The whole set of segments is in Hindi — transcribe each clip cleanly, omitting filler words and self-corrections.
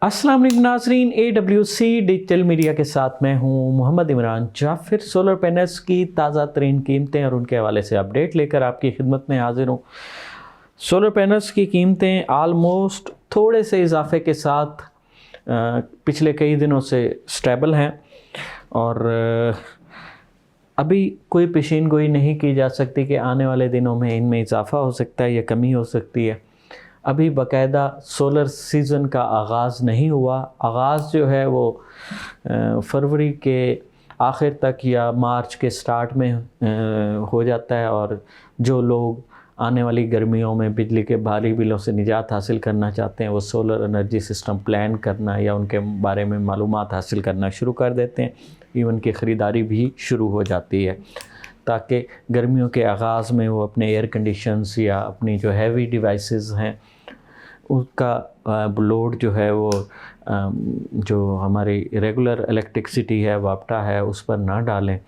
अस्सलाम वालेकुम नाज़रीन, AWC डिजिटल मीडिया के साथ मैं हूं मोहम्मद इमरान जाफिर। सोलर पैनल्स की ताज़ा तरीन कीमतें और उनके हवाले से अपडेट लेकर आपकी खिदमत में हाजिर हूं। सोलर पैनल्स की कीमतें आलमोस्ट थोड़े से इजाफे के साथ पिछले कई दिनों से स्टेबल हैं और अभी कोई पेशीन गोई नहीं की जा सकती कि आने वाले दिनों में इनमें इजाफा हो सकता है या कमी हो सकती है। अभी बाकायदा सोलर सीज़न का आगाज़ नहीं हुआ। आगाज़ जो है वो फरवरी के आखिर तक या मार्च के स्टार्ट में हो जाता है और जो लोग आने वाली गर्मियों में बिजली के भारी बिलों से निजात हासिल करना चाहते हैं वो सोलर एनर्जी सिस्टम प्लान करना या उनके बारे में मालूमात हासिल करना शुरू कर देते हैं। इवन की ख़रीदारी भी शुरू हो जाती है ताकि गर्मियों के आगाज़ में वो अपने एयर कंडीशंस या अपनी जो हैवी डिवाइसेस हैं उसका लोड जो है वो जो हमारी रेगुलर इलेक्ट्रिसिटी है वापटा है उस पर ना डालें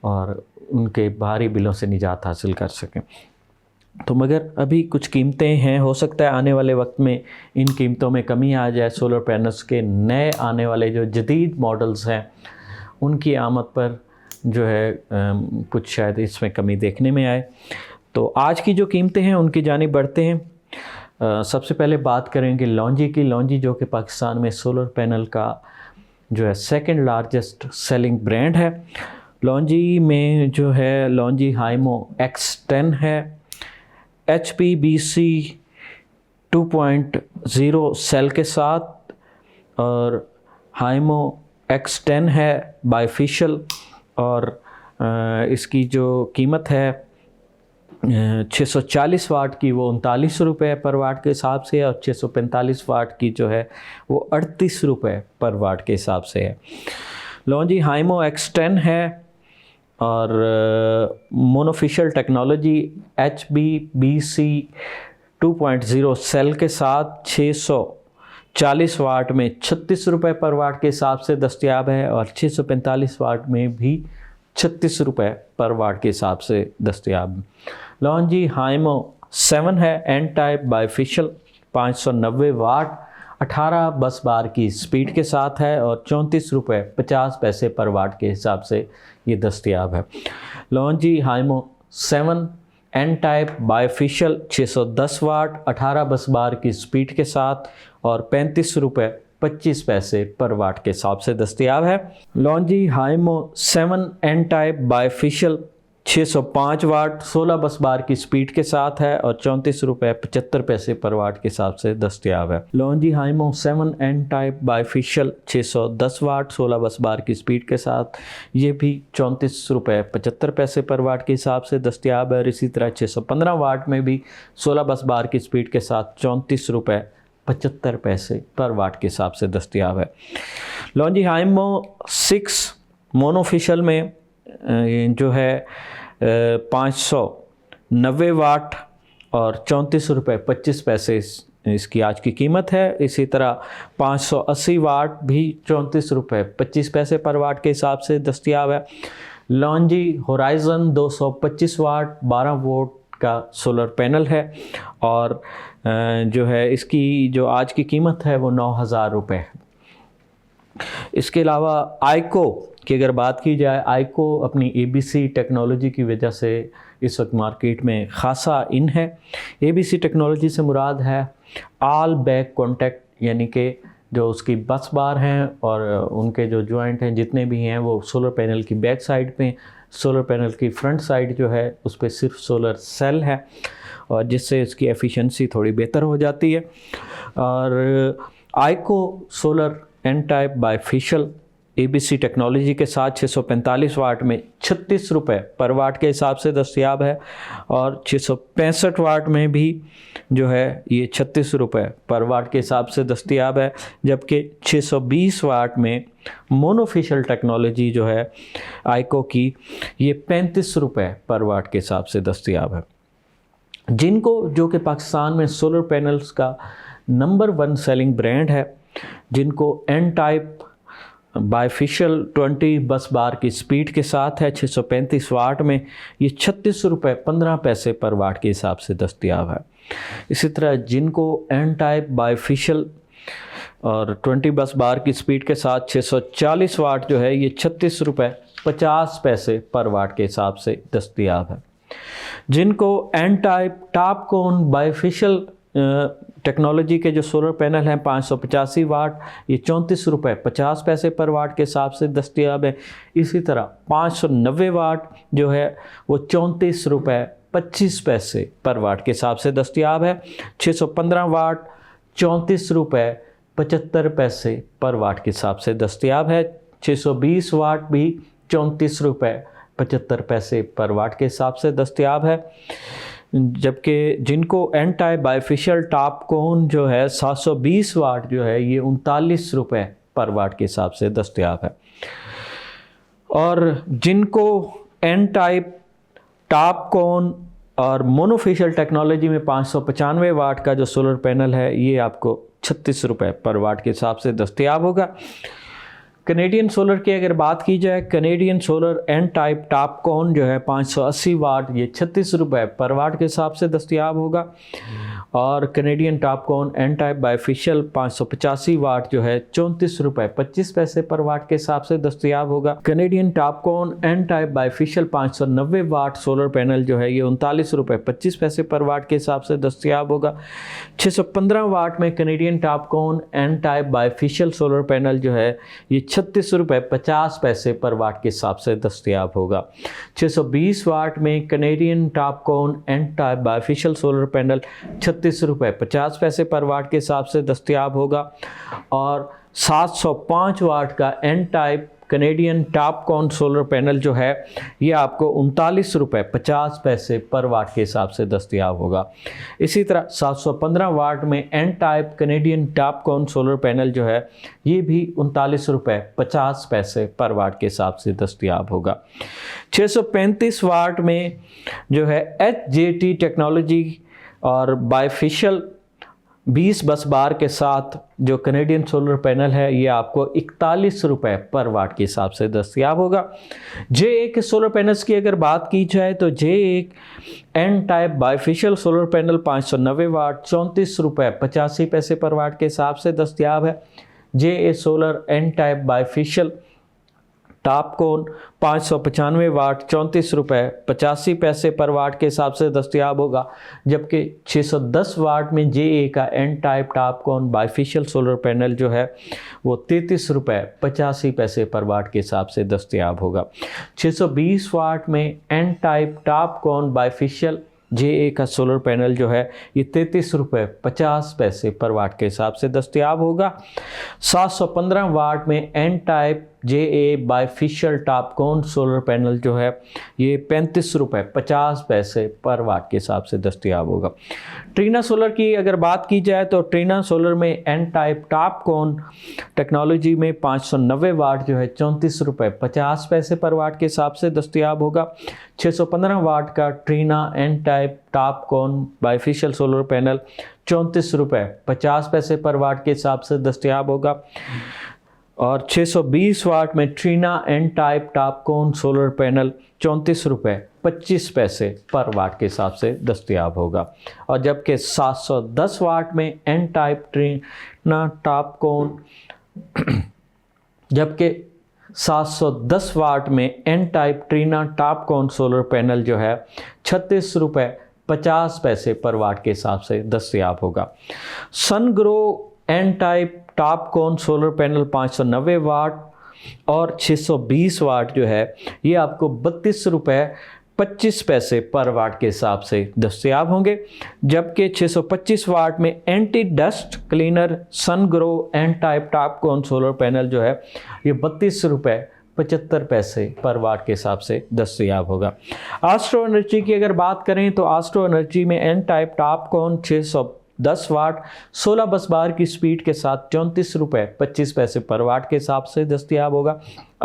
और उनके भारी बिलों से निजात हासिल कर सकें। तो मगर अभी कुछ कीमतें हैं, हो सकता है आने वाले वक्त में इन कीमतों में कमी आ जाए। सोलर पैनल्स के नए आने वाले जो जदीद मॉडल्स हैं उनकी आमद पर जो है कुछ शायद इसमें कमी देखने में आए। तो आज की जो कीमतें हैं उनकी जानिब बढ़ते हैं। सबसे पहले बात करेंगे लॉन्जी की। लॉन्जी जो कि पाकिस्तान में सोलर पैनल का जो है सेकंड लार्जेस्ट सेलिंग ब्रांड है। लॉन्जी में जो है लॉन्जी हाइमो X10 है, HPBC 2.0 सेल के साथ और हाइमो X10 है बाइफिशियल और इसकी जो कीमत है 640 वाट की वो 39 रुपये पर वाट के हिसाब से है और 645 वाट की जो है वो 38 रुपये पर वाट के हिसाब से है। लॉन्जी हाइमो X10 है और मोनोफिशियल टेक्नोलॉजी HPBC 2.0 सेल के साथ 640 वाट में 36 रुपये पर वाट के हिसाब से दस्तयाब है और 645 वाट में भी 36 रुपये पर वाट के हिसाब से दस्तयाब। लॉन्जी हाइमो 7 है एन टाइप बाइफिशियल 590 वाट 18 बस बार की स्पीड के साथ है और 34 रुपये 50 पैसे पर वाट के हिसाब से ये दस्तयाब है। लॉन्जी हाइमो 7 एन टाइप बाइफिशियल 610 वाट 18 बस बार की स्पीड के साथ और 35 रुपये 25 पैसे पर वाट के हिसाब से दस्तयाब है। लॉन्जी हाइमो 7 एन टाइप बाइफिशियल 605 वाट 16 बस बार की स्पीड के साथ है और 34 रुपये 75 पैसे पर वाट के हिसाब से दस्तयाब है। लॉन्जी हाइमो 7 एन टाइप बाइफिशियल 610 वाट 16 बस बार की स्पीड के साथ ये भी 34 रुपये 75 पैसे पर वाट के हिसाब से दस्तयाब है और इसी तरह 615 वाट में भी 16 बस बार की स्पीड के साथ 34 रुपये 75 पैसे पर वाट के हिसाब से दस्तयाब है। लॉन्जी हाइमो 6 मोनोफिशियल में जो है 590 वाट और 34 रुपये 25 पैसे इसकी आज की कीमत है। इसी तरह 580 वाट भी 34 रुपये 25 पैसे पर वाट के हिसाब से दस्तयाब है। लॉन्जी होराइज़न 225 वाट 12 वोल्ट का सोलर पैनल है और जो है इसकी जो आज की कीमत है वो 9,000 रुपये है। इसके अलावा आइको की अगर बात की जाए, आइको अपनी ABC टेक्नोलॉजी की वजह से इस वक्त मार्केट में ख़ासा इन है। ABC टेक्नोलॉजी से मुराद है ऑल बैक कॉन्टैक्ट, यानी कि जो उसकी बस बार हैं और उनके जो जॉइंट हैं जितने भी हैं वो सोलर पैनल की बैक साइड पे, सोलर पैनल की फ्रंट साइड जो है उस पर सिर्फ सोलर सेल है और जिससे इसकी एफिशिएंसी थोड़ी बेहतर हो जाती है। और Aiko solar N type bifacial ABC technology के साथ 645 वाट में 36 रुपये पर वाट के हिसाब से दस्तयाब है और 665 वाट में भी जो है ये 36 रुपये पर वाट के हिसाब से दस्तयाब है, जबकि 620 वाट में मोनोफिशियल टेक्नोलॉजी जो है आइको की ये 35 रुपये पर वाट के हिसाब से दस्तयाब है। जिनको जो कि पाकिस्तान में सोलर पैनल्स का नंबर 1 सेलिंग ब्रांड है, जिनको एन टाइप बाइफिशियल 20 बस बार की स्पीड के साथ है 635 वाट में, ये 36 रुपये 15 पैसे पर वाट के हिसाब से दस्तयाब है। इसी तरह जिनको एन टाइप बाइफिशियल और 20 बस बार की स्पीड के साथ 640 वाट जो है ये 36 रुपये 50 पैसे पर वाट के हिसाब से दस्तयाब है। जिनको एन टाइप टॉप कोन बाइफिशियल टेक्नोलॉजी के जो सोलर पैनल हैं 585 वाट, ये 34 रुपये 50 पैसे पर वाट के हिसाब से दस्तयाब है। इसी तरह 590 वाट जो है वो 34 रुपये 25 पैसे पर वाट के हिसाब से दस्तयाब है। 615 वाट 34 रुपये 75 पैसे पर वाट के हिसाब से दस्तयाब है। 620 वाट भी 34 रुपये 75 पैसे पर वाट के हिसाब से दस्तयाब है। जबकि जिनको N type bifacial TOPCon जो है 720 वाट जो है ये 39 रुपये पर वाट के हिसाब से दस्तयाब है। और जिनको एन टाइप टॉप कोन और मोनोफेशियल टेक्नोलॉजी में 595 वाट का जो सोलर पैनल है ये आपको 36 रुपये पर वाट के हिसाब से दस्तयाब होगा। कनेडियन सोलर की अगर बात की जाए, Canadian solar N type TOPCon जो है 580 वाट ये 36 रुपये पर वाट के हिसाब से दस्तयाब होगा। और Canadian TOPCon N type bifacial 585 वाट जो है 34 रुपये 25 पैसे पर वाट के हिसाब से दस्तयाब होगा। Canadian TOPCon N type bifacial 590 watt solar panel जो है ये 39 रुपये 25 पैसे पर वाट के हिसाब से दस्तयाब होगा। 615 वाट में Canadian TOPCon N type bifacial solar panel जो है ये 36 रुपये 50 पैसे पर वाट के हिसाब से दस्तयाब होगा। 620 वाट में Canadian TOPCon N type bifacial solar panel 36 रुपये 50 पैसे पर वाट के हिसाब से दस्तयाब होगा। और 705 वाट का N type Canadian TOPCon solar panel जो है ये आपको 39 रुपये 50 पैसे पर वाट के हिसाब से दस्तयाब होगा। इसी तरह 715 वाट में N type Canadian TOPCon solar panel जो है ये भी 39 रुपये 50 पैसे पर वाट के हिसाब से दस्तयाब होगा। 635 वाट में जो है HJT टेक्नोलॉजी और बाइफिशियल 20 बस बार के साथ जो कनेडियन सोलर पैनल है ये आपको 41 रुपये पर वाट के हिसाब से दस्तयाब होगा। J1 के सोलर पैनल्स की अगर बात की जाए तो J1 N type bifacial solar panel 590 watt 34 रुपये 85 पैसे पर वाट के हिसाब से दस्तयाब है। J1 solar N type bifacial TOPCon 595 watt 34 रुपये 85 पैसे पर वाट के हिसाब से दस्तयाब होगा। जबकि 610 वाट में J1 का एन टाइप टॉप कोन बाइफिशियल सोलर पैनल जो है वो 33 रुपये 85 पैसे पर वाट के हिसाब से दस्तयाब होगा। 620 वाट में एन टाइप टॉप कोन बाइफिशियल J1 का सोलर पैनल जो है ये 33 रुपये 50 पैसे पर वाट के हिसाब से दस्तयाब होगा। 715 वाट में N type J1 bifacial TOPCon solar panel जो है ये 35 रुपये 50 पैसे पर वाट के हिसाब से दस्तयाब होगा। ट्रीना सोलर की अगर बात की जाए तो ट्रीना सोलर में एन टाइप टॉप कोन टेक्नोलॉजी में 590 वाट जो है 34 रुपये 50 पैसे पर वाट के हिसाब से दस्तयाब होगा। 615 वाट का ट्रीना एन टाइप टॉप कोन बाइफिशियल सोलर पैनल 34 रुपये 50 पैसे पर वाट के हिसाब से दस्तयाब होगा। और 620 वाट में Trina N type TOPCon solar panel 34 रुपये 25 पैसे पर वाट के हिसाब से दस्तयाब होगा। और जबकि 710 वाट में एन टाइप ट्रीना टॉप कोन जबकि 710 वाट में एन टाइप ट्रीना टॉप कोन सोलर पैनल जो है 36 रुपये 50 पैसे पर वाट के हिसाब से दस्तयाब होगा। Sungro N type TOPCon solar panel 590 वाट और 620 वाट जो है ये आपको 32 रुपये 25 पैसे पर वाट के हिसाब से दस्तयाब होंगे। जबकि 625 वाट में anti dust cleaner Sungrow N type TOPCon solar panel जो है ये 32 रुपये 75 पैसे पर वाट के हिसाब से दस्तयाब होगा। एस्ट्रो एनर्जी की अगर बात करें तो एस्ट्रो एनर्जी में एन टाइप टॉप कोन 610 वाट 16 बस बार की स्पीड के साथ 34 रुपये 25 पैसे पर वाट के हिसाब से दस्तयाब होगा।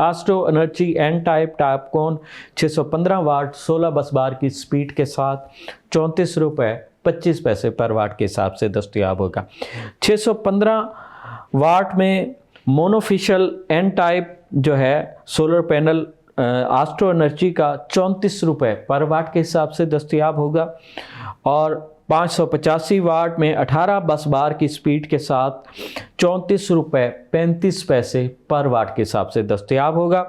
Astro energy N type TOPCon 615 watt 16 bus बार की स्पीड के साथ 34 रुपये 25 पैसे पर वाट के हिसाब से दस्तयाब होगा। 615 वाट में मोनोफिशियल एन टाइप जो है सोलर पैनल एस्ट्रो एनर्जी का 34 रुपये पर वाट के हिसाब से दस्तयाब होगा। और 585 वाट में 18 बस बार की स्पीड के साथ 34 रुपये 35 पैसे पर वाट के हिसाब से दस्तयाब होगा।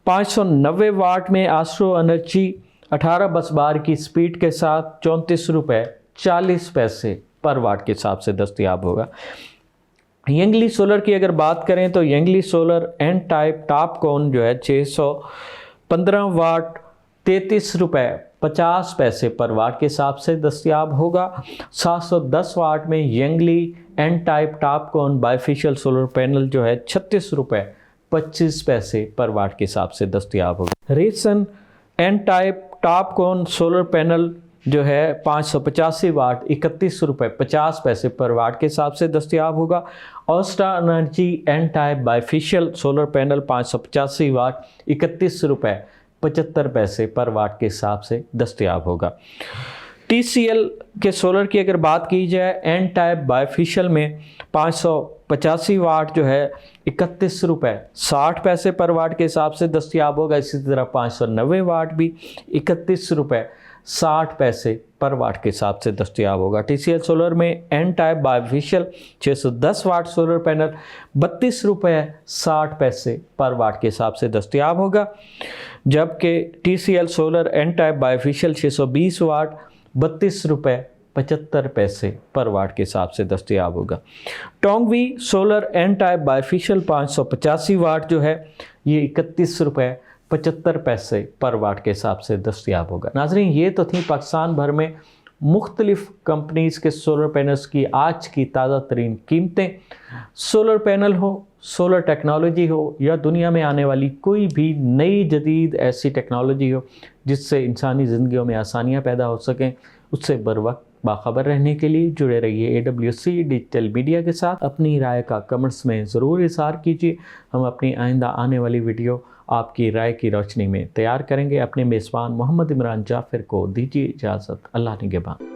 590 वाट में एस्ट्रो एनर्जी 18 बस बार की स्पीड के साथ 34 रुपये 40 पैसे पर वाट के हिसाब से दस्तयाब होगा। यंगली सोलर की अगर बात करें तो Yingli solar N type TOPCon जो है 615 वाट 33 रुपये 50 पैसे पर वाट के हिसाब से दस्तयाब होगा। 710 वाट में Yingli N type TOPCon bifacial solar panel जो है 36 रुपये 25 पैसे पर वाट के हिसाब से दस्तयाब होगा। Risen N type TOPCon solar panel जो है 585 वाट 31 रुपये 50 पैसे पर वाट के हिसाब से दस्तयाब होगा। Austa energy N type bifacial solar panel 585 watt 31 रुपये 75 पैसे पर वाट के हिसाब से दस्तयाब होगा। TCL के सोलर की अगर बात की जाए एन टाइप बाइफेशियल में 585 वाट जो है 31 रुपये 60 पैसे पर वाट के हिसाब से दस्तयाब होगा। इसी तरह 590 वाट भी 31 रुपये 60 पैसे पर वाट के हिसाब से दस्तयाब होगा। TCL सोलर में N type bifacial 610 watt solar panel 32 रुपये 60 पैसे पर वाट के हिसाब से दस्तयाब होगा। जबकि TCL solar N type bifacial 620 watt 32 रुपये 75 पैसे पर वाट के हिसाब से दस्तयाब होगा। टोंगवी सोलर एन टाइप बाइफेशियल 585 वाट जो है ये 31 रुपये 75 पैसे पर वाट के हिसाब से दस्तयाब होगा। नाज़रीन, ये तो थी पाकिस्तान भर में मुख्तलिफ़ कंपनीज़ के सोलर पैनल्स की आज की ताज़ा तरीन कीमतें। सोलर पैनल हो, सोलर टेक्नोलॉजी हो या दुनिया में आने वाली कोई भी नई जदीद ऐसी टेक्नोलॉजी हो जिससे इंसानी ज़िंदगियों में आसानियाँ पैदा हो सकें, उससे बर वक्त बाखबर रहने के लिए जुड़े रहिए AWC डिजिटल मीडिया के साथ। अपनी राय का कमेंट्स में ज़रूर इज़हार कीजिए। हम अपनी आइंदा आने वाली वीडियो आपकी राय की रोशनी में तैयार करेंगे। अपने मेज़बान मोहम्मद इमरान जाफ़िर को दीजिए इजाज़त। अल्लाह निगहबान।